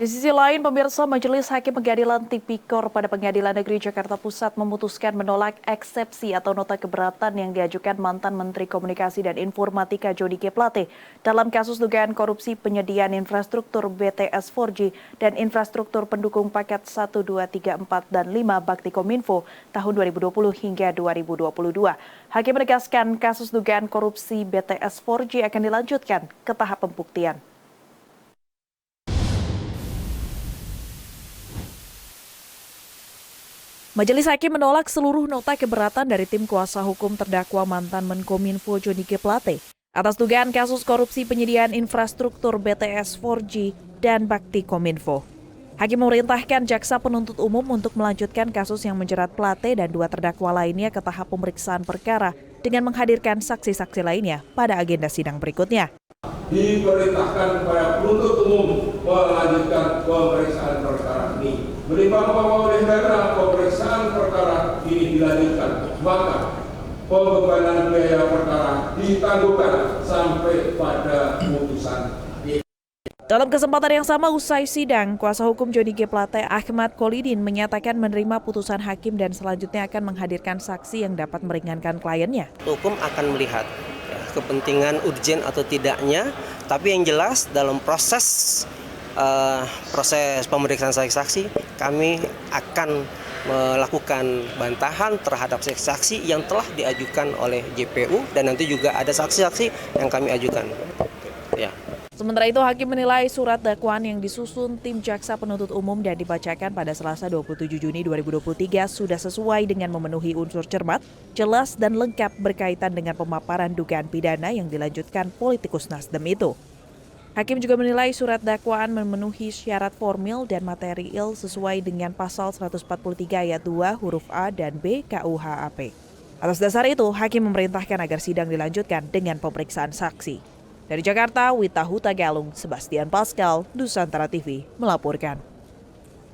Di sisi lain, pemirsa, Majelis Hakim Pengadilan Tipikor pada Pengadilan Negeri Jakarta Pusat memutuskan menolak eksepsi atau nota keberatan yang diajukan mantan Menteri Komunikasi dan Informatika Johnny G. Plate dalam kasus dugaan korupsi penyediaan infrastruktur BTS 4G dan infrastruktur pendukung paket 1, 2, 3, 4, dan 5 Baktikominfo tahun 2020 hingga 2022. Hakim menegaskan kasus dugaan korupsi BTS 4G akan dilanjutkan ke tahap pembuktian. Majelis Hakim menolak seluruh nota keberatan dari tim kuasa hukum terdakwa mantan Menkominfo Johnny G. Plate atas dugaan kasus korupsi penyediaan infrastruktur BTS 4G dan Baktikominfo. Hakim memerintahkan jaksa penuntut umum untuk melanjutkan kasus yang menjerat Plate dan dua terdakwa lainnya ke tahap pemeriksaan perkara dengan menghadirkan saksi-saksi lainnya pada agenda sidang berikutnya. Diperintahkan kepada penuntut umum melanjutkan pemeriksaan perkara ini. Menimbang bahwa oleh karena pemeriksaan perkara ini dilanjutkan, maka pembebanan biaya perkara ditangguhkan sampai pada putusan. Dalam kesempatan yang sama usai sidang, kuasa hukum Johnny G. Plate Ahmad Kholidin menyatakan menerima putusan hakim dan selanjutnya akan menghadirkan saksi yang dapat meringankan kliennya. Hukum akan melihat kepentingan urgen atau tidaknya, tapi yang jelas dalam proses pemeriksaan saksi-saksi kami akan melakukan bantahan terhadap saksi-saksi yang telah diajukan oleh JPU dan nanti juga ada saksi-saksi yang kami ajukan. Ya. Sementara itu, Hakim menilai surat dakwaan yang disusun tim jaksa penuntut umum dan dibacakan pada Selasa 27 Juni 2023 sudah sesuai dengan memenuhi unsur cermat, jelas dan lengkap berkaitan dengan pemaparan dugaan pidana yang dilanjutkan politikus Nasdem itu. Hakim juga menilai surat dakwaan memenuhi syarat formil dan material sesuai dengan pasal 143 ayat 2 huruf A dan B KUHAP. Atas dasar itu, Hakim memerintahkan agar sidang dilanjutkan dengan pemeriksaan saksi. Dari Jakarta, Wita Huta Galung, Sebastian Pascal, Nusantara TV melaporkan.